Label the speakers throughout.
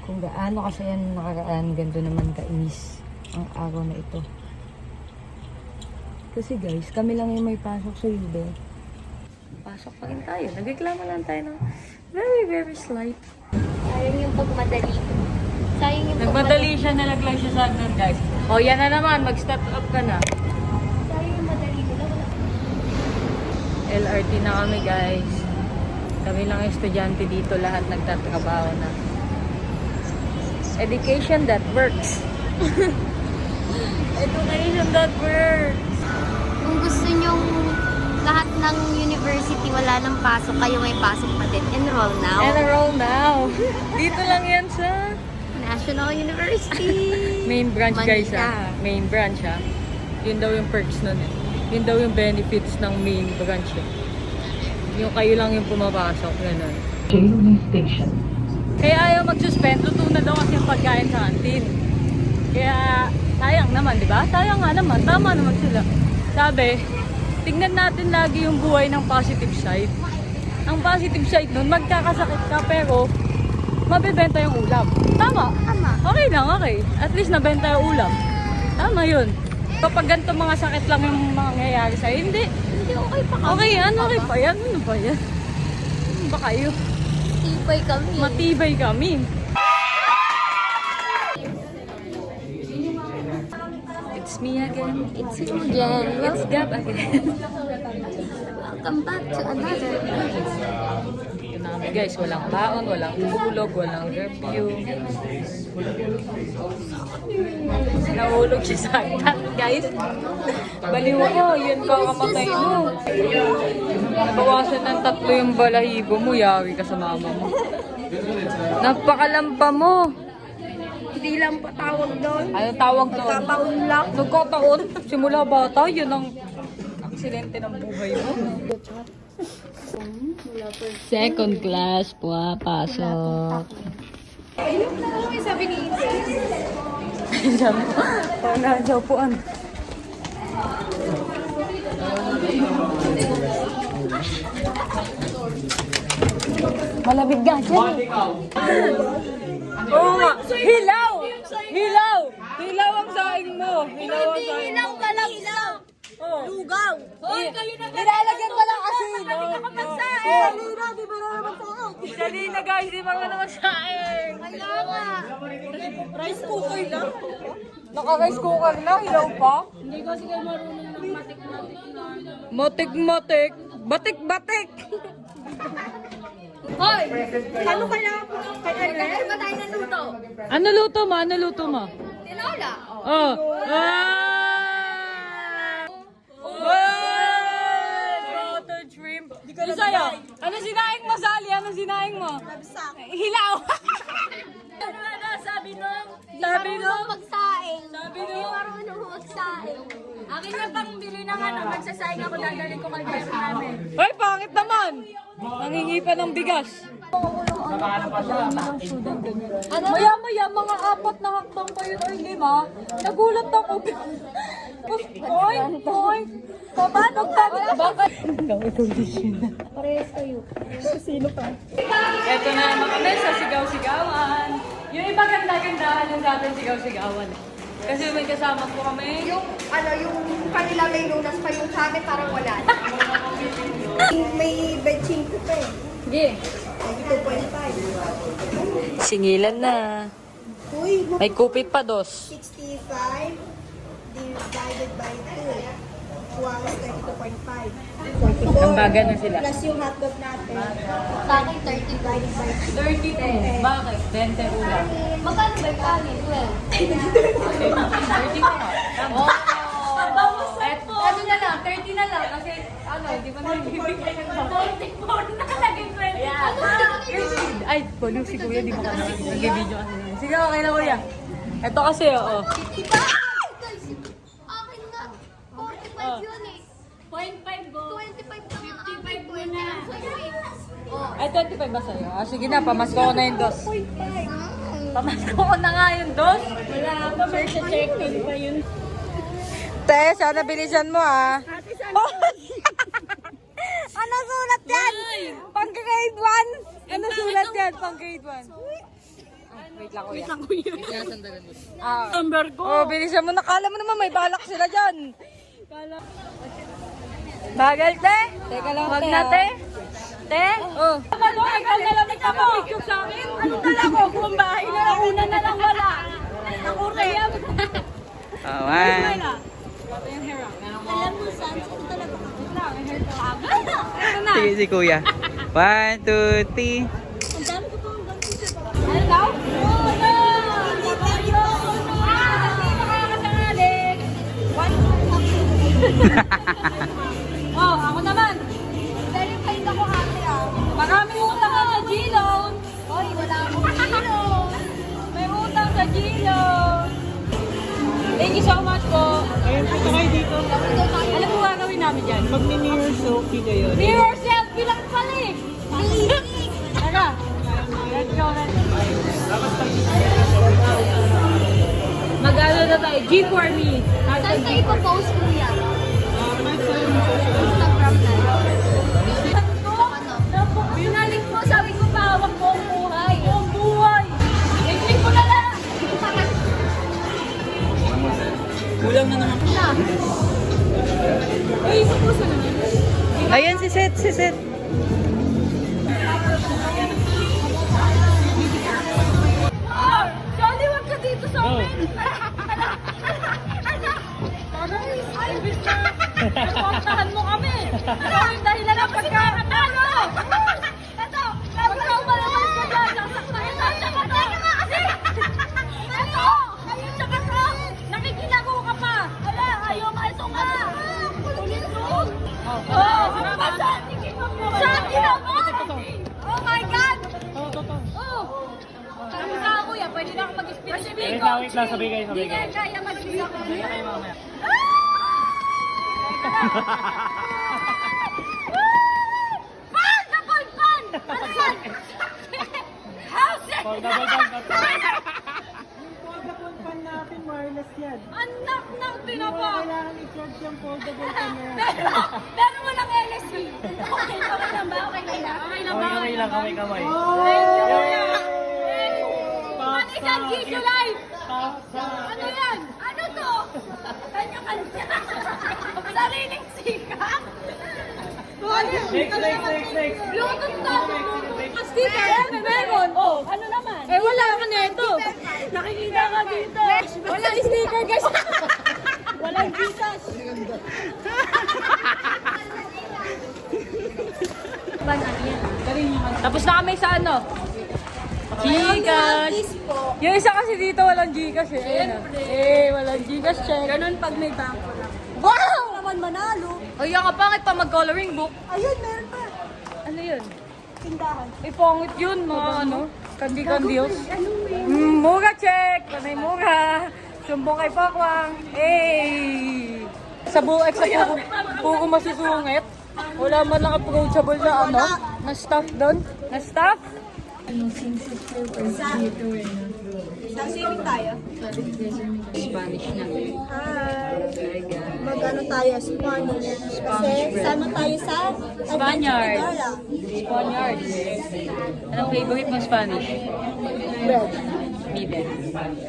Speaker 1: kung gaano kasi yan nakaraan, ganito naman kainis ang araw na ito. Kasi guys, kami lang yung may pasok sa UB. Pasok pa rin tayo. Nagreklamo lang tayo ng very slight.
Speaker 2: Sayang yung pagmadali. Sayang yung
Speaker 1: Nagmadali siya, nalaglag siya sa agad guys. O yan na naman, mag-step up ka na.
Speaker 2: Sayang yung madali nila.
Speaker 1: LRT na kami guys. Kami lang estudyante dito, lahat nagtatrabaho na. Education that works. Education that works.
Speaker 2: Kung gusto nyong lahat ng university wala nang pasok, kayo may pasok pa din. Enroll now.
Speaker 1: Enroll now. Dito lang yan sa
Speaker 2: National University.
Speaker 1: main branch guys
Speaker 2: Manila.
Speaker 1: Main branch ha. Yun daw yung perks nun eh. Yun daw yung benefits ng main branch eh. Yung kayo lang yung pumapasok, gano'n.
Speaker 3: Railway Station.
Speaker 1: Kaya ayaw mag-suspend, luto na daw kasi yung pagkain sa kantin. Kaya sayang naman, di ba? Sayang nga naman, tama naman sila. Sabi, tignan natin lagi yung buhay ng positive side. Ang positive side nun, magkakasakit ka pero mabibenta yung ulam. Tama?
Speaker 2: Tama.
Speaker 1: Okay lang, okay. At least nabenta yung ulam. Tama yun. Kapag ganito mga sakit lang yung mangyayari sa'yo, hindi.
Speaker 2: Hindi okay pa kami.
Speaker 1: Okay yan, okay pa yan. Ano ba yan? Ano ba kayo?
Speaker 2: Tibay kami.
Speaker 1: Matibay kami. It's me again.
Speaker 2: It's you again.
Speaker 1: It's Gab again.
Speaker 2: Welcome back to another
Speaker 1: Ito na kami guys, walang baon, walang tulog, walang review. Nahulog siya sa agtat guys. Baliw ko, yun ka kamatay mo. Nabawasan ng 3 yung balahibo mo, yari ka sa mama mo. Napakalampa mo.
Speaker 2: Hindi lang patawag doon.
Speaker 1: Anong tawag doon?
Speaker 2: Nagkataon lang.
Speaker 1: Nagkataon? Simula bata, yun ang aksidente ng buhay mo. Second class, pasok.
Speaker 2: May sabi ni
Speaker 1: Sabi mo, parang nasa upuan. Malamig nga dyan. Oo nga. Hilaw! Hilaw! Hilaw ang saing mo. Hilaw ang saing mo.
Speaker 2: ka lang ilaw. Lugaw. Hoy, kayo na
Speaker 1: Nilalagyan ko lang asin.
Speaker 2: Salina, di ba naman sa
Speaker 1: Salina guys, di ba nga naman saing?
Speaker 2: Kailangan.
Speaker 1: Rice cooker lang. Naka-rice cooker na, hilaw pa.
Speaker 2: Hindi kasi kayo marunong ng matik-matik na.
Speaker 1: Matik-matik. Batik-batik.
Speaker 2: Hoy! Ano kaya ba tayo naluto?
Speaker 1: Ano luto mo? Ano luto mo?
Speaker 2: Tinola.
Speaker 1: Oh. Rotten shrimp. Isaya, ano sinaing mo, Sally? Ano sinaing mo? Hilaw.
Speaker 2: Sabi nung,
Speaker 1: Sabi nung,
Speaker 2: magsaing.
Speaker 1: Sabi
Speaker 2: Hindi
Speaker 1: nung,
Speaker 2: marunong magsaing. Akin na pang bili ng ano, magsasaing ako, dadalhin ko kay Jesse namin.
Speaker 1: Ay, pangit naman. Nangingi pa ng bigas. Maya-maya, mga 4 na hakbang pa yun or 5. Nagulat ako. Point. Paano ka? Bakit? Hanggang ito na.
Speaker 2: Parehas kayo.
Speaker 1: Ito na naman kami sa sigaw-sigawan. Yung iba ganda-gandahan yung dating sigaw-sigawan. Kasi may kasama po kami.
Speaker 4: Yung kanila may lunas pa yung sa amin parang wala na. May benching ko pa eh.
Speaker 1: Sige.
Speaker 4: 2.5.
Speaker 1: Singilan na.
Speaker 4: Uy,
Speaker 1: May kupit pa 2.
Speaker 4: 65 divided by 2 equals 32.5.
Speaker 1: Ang baga na sila.
Speaker 4: Plus yung hotdog natin.
Speaker 2: Sa akin, 30 divided by
Speaker 1: 30. Bakit? 20 ulam.
Speaker 2: Magkano ba yung kanin? 12.
Speaker 1: 30 pa nga. Tama. Ano na lang, 30 na lang. Kasi, di ba nagbibigay ng
Speaker 2: 44 na naging 20.
Speaker 1: Ay, baliw si Kuya, di mo kami nag-video kasi. Sige, okay na Kuya. Ito kasi, oo.
Speaker 2: 55! Guys, akin nga. 45 yun eh. 0.5 go. 25 na nga. 55 mo na.
Speaker 1: Ay, 25 ba sa'yo? Ah, sige na, pamasko ko na yung 2. Pamasko ko na nga yung 2.
Speaker 2: Wala pa, may check-in pa yun.
Speaker 1: Te, sana bilisan mo ah.
Speaker 4: Ano sulat yan?
Speaker 1: Pang grade 1? Ano sulat yan? Pang grade 1? Wait lang, kuya. Number ko. Oh, bilisan mo. Nakala mo naman may balak sila dyan. Bagal, te. Teka lang, te. Wag na, te. Te? Oh. Ano, ikaw na lang nagpapapicture sa akin? Ano na lang ako? Kung bahay na lang, una na lang wala. Nakure.
Speaker 3: One.
Speaker 2: Alam mo, Sans, ito talaga ako.
Speaker 3: Sige, si kuya. 1, 2, 3.
Speaker 2: Ang dami ko pang ganito sa baba.
Speaker 1: Ano daw? Oh, no! Oh, ako naman.
Speaker 4: Verified ako ate ah.
Speaker 1: Maraming utang ako sa G-Loan.
Speaker 4: Hoy, wala akong kilo.
Speaker 1: May utang sa G-Loan. Thank you so much po.
Speaker 5: Ayun, punta kayo dito.
Speaker 1: Alam mo gagawin namin dyan?
Speaker 5: Mag-mirror selfie kayo.
Speaker 1: Mirror selfie lang pala eh. Tara. Let's go. Mag-ano na tayo? G for me.
Speaker 2: Saan kayo ipopost, kuya? Instagram na.
Speaker 1: Binalik mo, sabi ko pa, hawak mo ang buhay. Ang buhay. I-click mo na lang.
Speaker 5: Kulang na naman.
Speaker 1: Uy, pupuso naman.
Speaker 3: Ayan si Seth, si Seth.
Speaker 1: Oh, Johnny, wag ka dito sa amin. Parang imbis na nakontahan mo kami. Ano yung dahilan ng pagkakatalo? Ito, pagka umalabas ka dyan, sasaktan kita. Tsaka kasi. Ito, ayun tsaka to. Nakikilago ka pa. Wala, ayaw nga ito nga. Tulisod. Oh, ano ba sa ating ginagawa? Oh my God! Oh! Sabi sa ako yan, pwede na ako mag-experience.
Speaker 5: Wait lang, sabay kayo, sabay kayo.
Speaker 1: Hindi kaya mag-experience ako.
Speaker 5: Kaya kayo mamaya.
Speaker 1: Pan! Double pan! Ano yan? House it!
Speaker 5: Double band. Foldable pan natin, wireless yan.
Speaker 1: Anak ng tinapa!
Speaker 5: Kailangan i-charge yung foldable pan na yan.
Speaker 1: Pero walang LSE. Okay lang ba? Okay lang ba? Okay lang ba?
Speaker 5: Kamay lang, kamay.
Speaker 1: Thank you, Kuya. Manisang Giso Live! Ano yan? Ano to? Kanya-kanya. Sariling sika.
Speaker 5: Next.
Speaker 1: Bluetooth na. Bluetooth. Sticker. Meron. Oh, ano naman? Eh, wala ka nito. Nakikita ka dito. Walang sticker, guys. Walang Gcash. Tapos na kami sa ano? Gcash. Yung isa kasi dito walang Gcash eh. Siyempre. Walang Gcash check. Ganun pag may bangko lang. Wow!
Speaker 4: Naman manalo.
Speaker 1: Ay, yung kapangit pa mag-coloring book.
Speaker 4: Ayun, meron pa.
Speaker 1: Ano yun?
Speaker 4: Tindahan.
Speaker 1: May pangit yun, mga ano? Kandi-kandios. Muga check! Panay muga! Sumbong kay Pakwang. Hey! Sa buek sa puko masusungit. Wala man lang approachable na ano? Na staff doon? Na staff?
Speaker 4: Sasingin tayo.
Speaker 1: Spanish na.
Speaker 4: Hi. Mag-ano tayo, Spanish. Kasi sama tayo sa
Speaker 1: Spaniard.
Speaker 4: Adventure
Speaker 1: Spaniards. Anong favorite mo Spanish?
Speaker 4: Bread.
Speaker 1: Middle.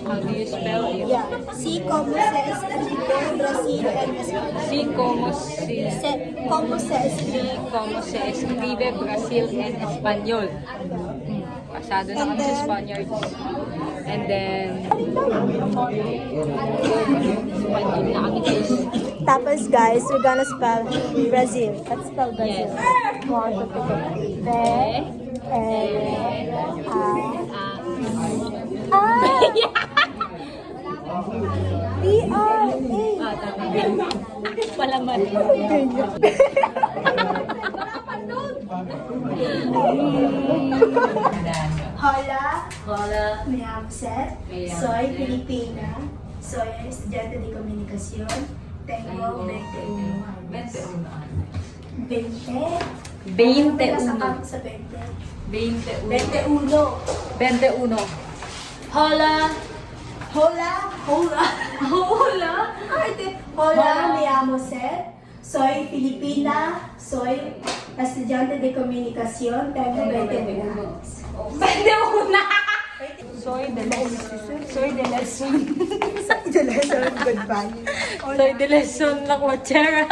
Speaker 1: How do you spell it?
Speaker 4: Yeah. Si como se escribe Brasil en español.
Speaker 1: Si como se
Speaker 4: Como se escribe.
Speaker 1: como se escribe Brazil en Espanyol. Pasado na kami sa Spaniards. And then, Espanyol na kami guys.
Speaker 4: Tapos guys, we're gonna spell Brazil. Let's spell Brazil.
Speaker 1: Yes.
Speaker 4: One, two, three. B-R-A.
Speaker 1: Palaman.
Speaker 6: Hola,
Speaker 1: Hola.
Speaker 6: me llamo Seth, soy filipina, soy estudiante de comunicación, tengo 21 años. 20. Nakasakang sa 20.
Speaker 1: 21.
Speaker 6: 21.
Speaker 1: 21. Hola.
Speaker 6: Hola, hola.
Speaker 1: Hola.
Speaker 6: Hola, me llamo Seth, soy filipina, soy estudiante de comunicación, tengo 21 años.
Speaker 1: 21. Soy de lesson. Soy de lesson.
Speaker 4: Sa idalasan, goodbye.
Speaker 1: Soy de lesson la cuachara.